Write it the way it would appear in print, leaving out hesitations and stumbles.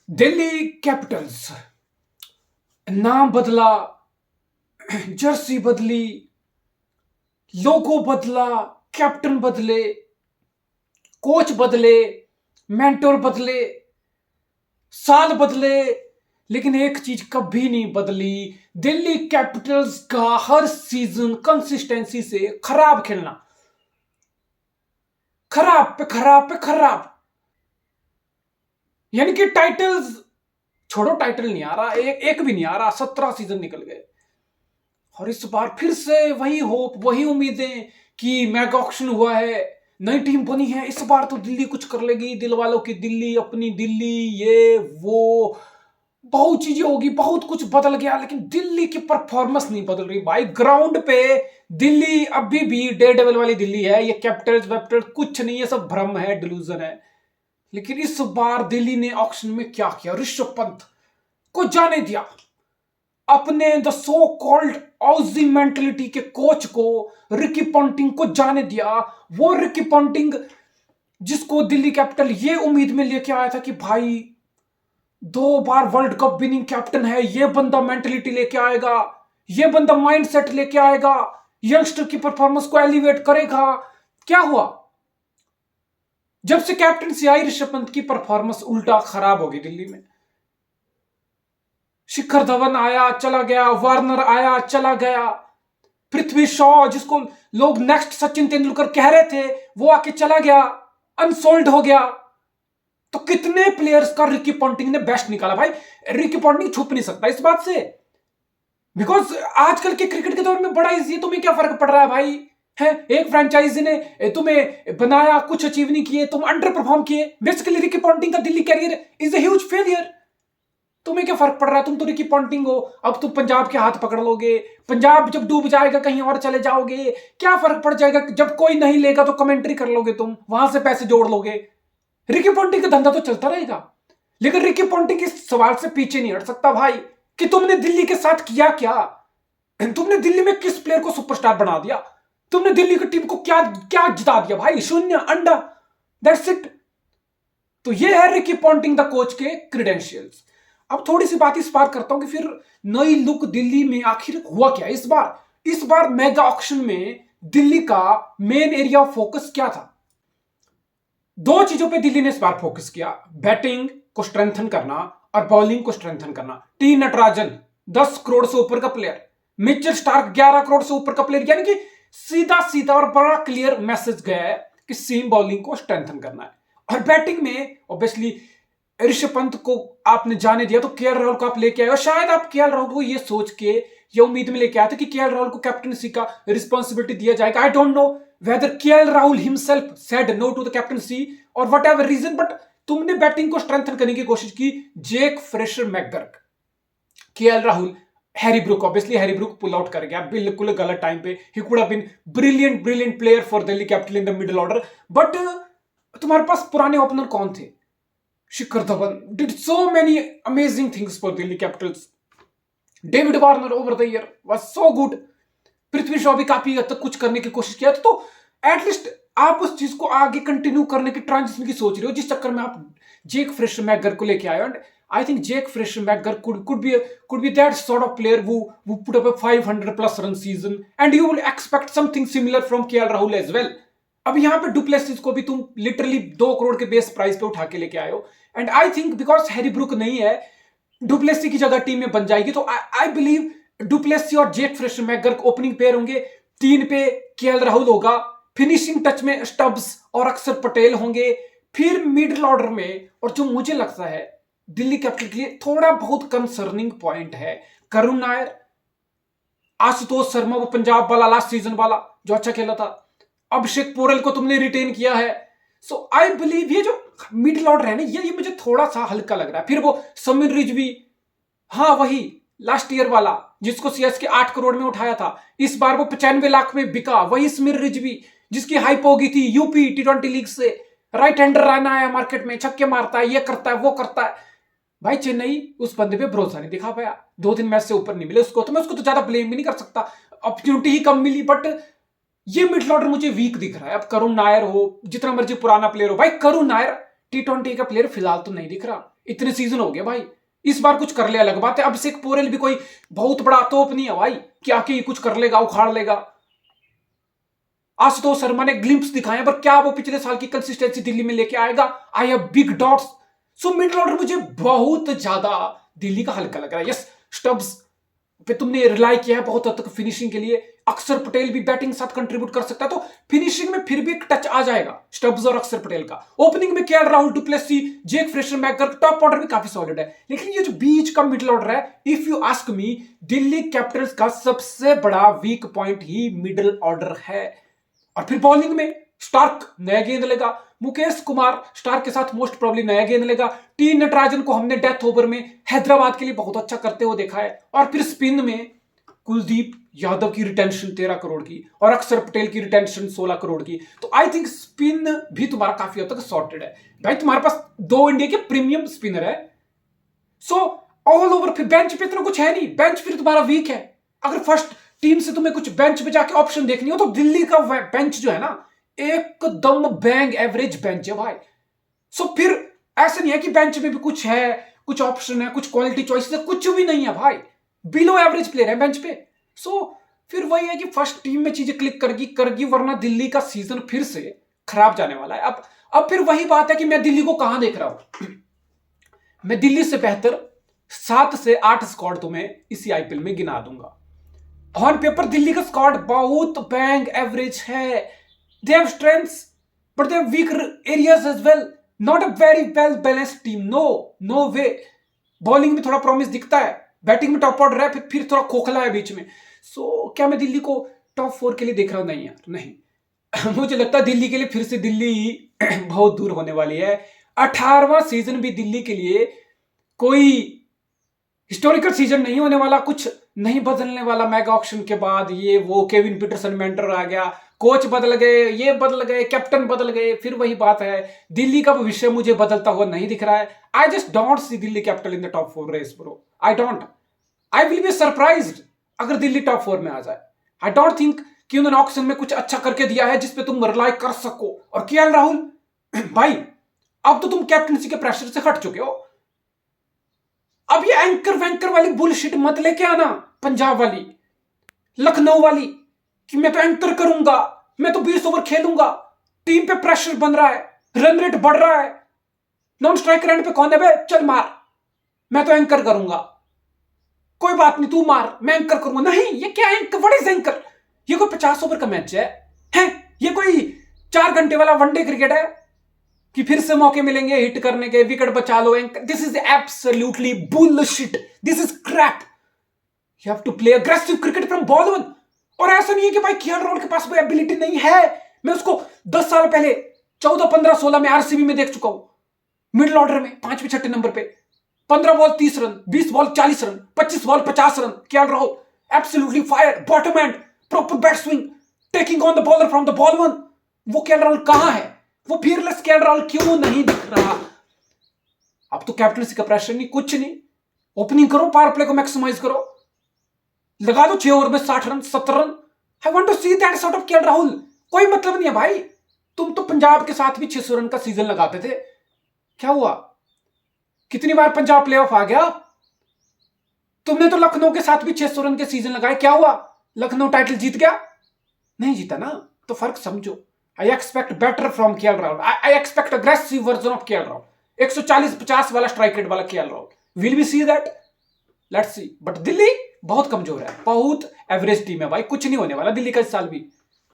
Delhi Capitals नाम बदला, Jersey बदली, लोगो बदला, कैप्टन बदले, कोच बदले, मेंटोर बदले, साल बदले, लेकिन एक चीज कभी नहीं बदली। दिल्ली कैपिटल्स का हर सीजन कंसिस्टेंसी से खराब खेलना, खराब पे खराब पे खराब। यानी कि टाइटल्स छोड़ो, टाइटल नहीं आ रहा, एक भी नहीं आ रहा, 17 सीजन निकल गए और इस बार फिर से वही होप, वही उम्मीदें कि मैगा ऑक्शन हुआ है, नई टीम बनी है, इस बार तो दिल्ली कुछ कर लेगी, दिल वालों की दिल्ली, अपनी दिल्ली, ये वो बहुत चीजें होगी, बहुत कुछ बदल गया, लेकिन दिल्ली की परफॉर्मेंस नहीं बदल रही भाई। ग्राउंड पे दिल्ली अभी भी डे डेविल वाली दिल्ली है, ये कैपिटल्स वेपिटल्स कुछ नहीं है, सब भ्रम है, डिल्यूजन है। लेकिन इस बार दिल्ली ने ऑक्शन में क्या किया, ऋषभ पंत को जाने दिया, अपने the so called Aussie mentality के कोच को, रिकी पॉन्टिंग को जाने दिया। वो रिकी पॉन्टिंग जिसको दिल्ली कैपिटल ये उम्मीद में लेके आया था कि भाई 2 बार वर्ल्ड कप विनिंग कैप्टन है, ये बंदा मेंटलिटी लेके आएगा, ये बंदा माइंडसेट लेके आएगा, यंगस्टर की परफॉर्मेंस को एलिवेट करेगा। क्या हुआ? जब से कैप्टन से आई ऋषभ पंत की परफॉर्मेंस उल्टा खराब हो गई दिल्ली में। शिखर धवन आया चला गया, वार्नर आया चला गया, पृथ्वी शॉ जिसको लोग नेक्स्ट सचिन तेंदुलकर कह रहे थे वो आके चला गया, अनसोल्ड हो गया। तो कितने प्लेयर्स का रिकी पॉन्टिंग ने बेस्ट निकाला भाई। रिकी पॉन्टिंग छुप नहीं सकता इस बात से, बिकॉज आजकल के क्रिकेट के दौर में बड़ा इजी है। तुम्हें क्या फर्क पड़ रहा है भाई? है एक फ्रेंचाइजी ने तुम्हें बनाया, कुछ अचीव नहीं किए, तुम अंडर परफॉर्म किए। बेसिकली रिकी पॉन्टिंग का Delhi career is a huge failure. तुम्हें क्या फर्क पड़ रहा है? तुम तो रिकी पॉन्टिंग हो, अब तुम पंजाब के हाथ पकड़ लोगे, पंजाब जब डूब जाएगा कहीं और चले जाओगे, क्या फर्क पड़ जाएगा? जब कोई नहीं लेगा तो कमेंट्री कर लोगे, तुम वहां से पैसे जोड़ लोगे। रिकी पॉन्टिंग का धंधा तो चलता रहेगा, लेकिन रिकी पॉन्टिंग इस सवाल से पीछे नहीं हट सकता भाई कि तुमने दिल्ली के साथ किया क्या। तुमने दिल्ली में किस प्लेयर को सुपरस्टार बना दिया? तुमने दिल्ली की टीम को क्या क्या जिता दिया भाई? शून्य, अंडा, दैट्स इट। तो ये है रिकी पॉन्टिंग द कोच के क्रीडेंशियल्स। अब थोड़ी सी बात इस बार करता हूं कि फिर नई लुक दिल्ली में आखिर हुआ क्या इस बार मेगा ऑक्शन में दिल्ली का मेन एरिया ऑफ फोकस क्या था? 2 चीजों पे दिल्ली ने इस बार फोकस किया, बैटिंग को स्ट्रेंथन करना और बॉलिंग को स्ट्रेंथन करना। टी नटराजन 10 करोड़ से ऊपर का प्लेयर, मिचेल स्टार्क 11 करोड़ से ऊपर का प्लेयर, यानी कि सीधा सीधा और बड़ा क्लियर मैसेज गया है कि सीम बॉलिंग को स्ट्रेंथन करना है। और बैटिंग में ऑब्वियसली ऋषभ पंत को आपने जाने दिया तो केएल राहुल को आप लेके आए, और शायद आप केएल राहुल को ये सोच के ये उम्मीद में लेके आए थे कि केएल राहुल को कैप्टनसी का रिस्पॉन्सिबिलिटी दिया जाएगा। I don't know whether KL Rahul himself said no to the captaincy और वट एवर रीजन, बट तुमने बैटिंग को स्ट्रेंथन करने की कोशिश की। Jake Fraser McGurk, KL Rahul, Harry Brook, obviously Harry Brook pull out कर गया बिल्कुल गलत टाइम पे। He could have been brilliant player for Delhi capital in the middle order, but तुम्हारे पास पुराने ओपनर कौन थे? Shikhar Dhawan did so many amazing things for Delhi capitals. David Warner over the year was so good. Prithvi Shaw भी काफी हद तक कुछ करने की कोशिश किया, तो एटलीस्ट आप उस चीज को आगे कंटिन्यू करने की, ट्रांजिशन की सोच रहे हो, जिस चक्कर में आप जेक फ्रेशर मैकगर को लेके आए। And I think Jake Fraser McGurk could be that sort of player who put up a 500 plus run season, and you will expect something similar from KL Rahul as well. अब यहां पे du Plessis को भी तुम literally 2 crore के base price पे उठा के लेके आए हो, and I think because Harry Brook नहीं है, डुप्लेसी की जगह टीम में बन जाएगी, तो आई बिलीव डुप्लेसी और जेक फ्रेशर मैकगर ओपनिंग पेयर होंगे। 3 पे केएल राहुल होगा, फिनिशिंग टच में स्टब्स और अक्षर पटेल होंगे, फिर मिडिल ऑर्डर में, और जो मुझे लगता है दिल्ली कैपिटल के लिए थोड़ा बहुत कंसर्निंग पॉइंट है, करुण नायर, आशुतोष शर्मा, वो पंजाब वाला लास्ट सीजन वाला जो अच्छा खेला था, अभिषेक पोरल को तुमने रिटेन किया है। सो आई बिलीव ये जो मिडिल ऑर्डर है ना, ये मुझे थोड़ा सा हल्का लग रहा है। फिर वो समीर रिजवी, हाँ वही लास्ट ईयर वाला जिसको सीएसके 8 करोड़ में उठाया था, इस बार वो 95 लाख में बिका, वही समीर रिजवी जिसकी हाइप होगी थी यूपी T20 लीग से, राइट हैंडर रहना है मार्केट में, छक्के मारता है, ये करता है वो करता है। भाई चेन्नई उस बंदे पे भरोसा नहीं दिखा पाया, 2-3 मैच से ऊपर नहीं मिले उसको, तो मैं उसको तो ज्यादा ब्लेम भी नहीं कर सकता, अपॉर्चुनिटी ही कम मिली। बट ये मिडिल ऑर्डर मुझे वीक दिख रहा है। अब करुण नायर हो, जितना मर्जी पुराना प्लेयर हो, भाई करुण नायर T20 का प्लेयर फिलहाल तो नहीं दिख रहा, इतने सीजन हो गए भाई। इस बार कुछ कर ले अलग बात है। अभिषेक पोरेल भी कोई बहुत बड़ा तोप नहीं है भाई कि आके कुछ कर लेगा, उखाड़ लेगा। आशुतोष शर्मा ने ग्लिम्प्स दिखाए, पर क्या वो पिछले साल की कंसिस्टेंसी दिल्ली में लेके आएगा? I have big dots. So middle order मुझे बहुत ज्यादा दिल्ली का हल्का लग रहा है। यस, स्टब्स पे तुमने रिलाई किया है बहुत हद तक फिनिशिंग के लिए। अक्षर पटेल भी बैटिंग साथ कंट्रीब्यूट कर सकता है, तो फिनिशिंग में फिर भी एक टच आ जाएगा स्टब्स और अक्षर पटेल का। ओपनिंग में केएल राहुल, डुप्लेसी, जेक फ्रेशर, मैकगर, टॉप ऑर्डर भी काफी सॉलिड है। लेकिन ये जो बीच का मिडिल ऑर्डर है, if you ask me, Delhi Capitals का सबसे बड़ा वीक पॉइंट ही मिडिल ऑर्डर है। और फिर बॉलिंग में स्टार्क नया गेंद लेगा, मुकेश कुमार स्टार्क के साथ मोस्ट प्रोबेबली नया गेंद लेगा। टी नटराजन को हमने डेथ ओवर में हैदराबाद के लिए बहुत अच्छा करते हुए देखा है। और फिर स्पिन में कुलदीप यादव की रिटेंशन 13 करोड़ की और अक्षर पटेल की रिटेंशन 16 करोड़ की। तो आई थिंक स्पिन भी तुम्हारा काफी हद तक सॉर्टेड है भाई। तुम्हारे पास दो इंडिया के प्रीमियम स्पिनर है। सो ऑल ओवर फिर बेंच पे इतना कुछ है नहीं, बेंच फिर तुम्हारा वीक है। अगर फर्स्ट टीम से तुम्हें कुछ बेंच पे जाके ऑप्शन देखनी हो तो दिल्ली का बेंच जो है ना, एकदम बैंग एवरेज बेंच है भाई। सो फिर ऐसा नहीं है कि बेंच में भी कुछ है, कुछ ऑप्शन है, कुछ क्वालिटी चॉइस है, कुछ भी नहीं है भाई। बिलो एवरेज प्लेयर है बेंच पे। सो फिर वही है कि फर्स्ट टीम में चीजें क्लिक करगी, वरना दिल्ली का सीजन फिर से खराब जाने वाला है। अब फिर वही बात है कि मैं दिल्ली को कहां देख रहा हूं। मैं दिल्ली से बेहतर 7 से 8 स्क्वाड तुम्हें इसी आईपीएल में गिना दूंगा। ऑन पेपर दिल्ली का स्क्वाड बहुत बैंग एवरेज है। They have strengths but they have weak areas as well. Not a very well balanced team, no way. Bowling में थोड़ा प्रॉमिस दिखता है, बैटिंग में टॉप ऑर्डर है, फिर थोड़ा खोखला है बीच में। सो क्या मैं दिल्ली को टॉप 4 के लिए देख रहा हूं? नहीं यार, नहीं। मुझे लगता है दिल्ली के लिए फिर से दिल्ली बहुत दूर होने वाली है। 18वां सीजन भी दिल्ली के लिए कोई हिस्टोरिकल सीजन नहीं होने वाला, कुछ नहीं बदलने वाला। मेगा ऑक्शन के बाद ये वो केविन पीटरसन मेंटर आ गया, कोच बदल गए, ये बदल गए, कैप्टन बदल गए, फिर वही बात है। दिल्ली का भविष्य मुझे बदलता हुआ नहीं दिख रहा है। I just don't see Delhi capital in the top 4 race bro. I will be surprised अगर दिल्ली टॉप 4 में आ जाए। आई डोंट थिंक कि उन्होंने ऑक्शन में कुछ अच्छा करके दिया है जिसपे तुम रिलाई कर सको। और केएल राहुल भाई, अब तो तुम कैप्टनसी के प्रेशर से हट चुके हो। अब ये एंकर वैंकर वाली बुलशिट मत लेके आना, पंजाब वाली, लखनऊ वाली, कि मैं तो एंकर करूंगा, मैं तो 20 ओवर खेलूंगा, टीम पे प्रेशर बन रहा है, रन रेट बढ़ रहा है, नॉन स्ट्राइकर एंड पे कौन है बे, चल मार, मैं तो एंकर करूंगा, कोई बात नहीं तू मार, मैं एंकर करूंगा। नहीं, ये क्या एंकर, व्हाट इज एंकर? ये कोई 50 ओवर का मैच है? ये कोई 4 घंटे वाला वनडे क्रिकेट है कि फिर से मौके मिलेंगे हिट करने के, विकेट बचा लो? This is absolutely bullshit, this is crap. You have to play aggressive cricket from ball one. और ऐसा नहीं है कि भाई केएल राहुल के पास कोई एबिलिटी नहीं है। मैं उसको 10 साल पहले 14, 15, 16 में आरसीबी में देख चुका हूं, मिडिल ऑर्डर में 5वें 6ठे नंबर पे, 15 ball 30 run, 20 ball 40 run, 25 ball 50 run. KL Rahul absolutely fire, bottom and, proper bat swing, taking on the bowler from the ball one. वो केएल राहुल कहां है? वो फियरलेस केएल राहुल क्यों नहीं दिख रहा? अब तो कैप्टनसी का प्रेशर नहीं, कुछ नहीं। ओपनिंग करो, पावर प्ले को मैक्सिमाइज करो, लगा दो 6 ओवर में 60 run, 70 run. I want to see that sort of KL Rahul. कोई मतलब नहीं है भाई। तुम तो पंजाब के साथ भी 600 रन का सीजन लगाते थे, क्या हुआ? कितनी बार पंजाब प्लेऑफ आ गया? तुमने तो लखनऊ के साथ भी 600 रन के सीजन लगाए, क्या हुआ? लखनऊ टाइटल जीत गया? नहीं जीता ना। तो फर्क समझो। I expect better from KL Rahul. I expect aggressive version of KL Rahul, 140-50 वाला स्ट्राइक रेट वाला KL Rahul. Will we see that? Let's see. But Delhi बहुत कमजोर है, बहुत एवरेज टीम है भाई, कुछ नहीं होने वाला दिल्ली का इस साल भी।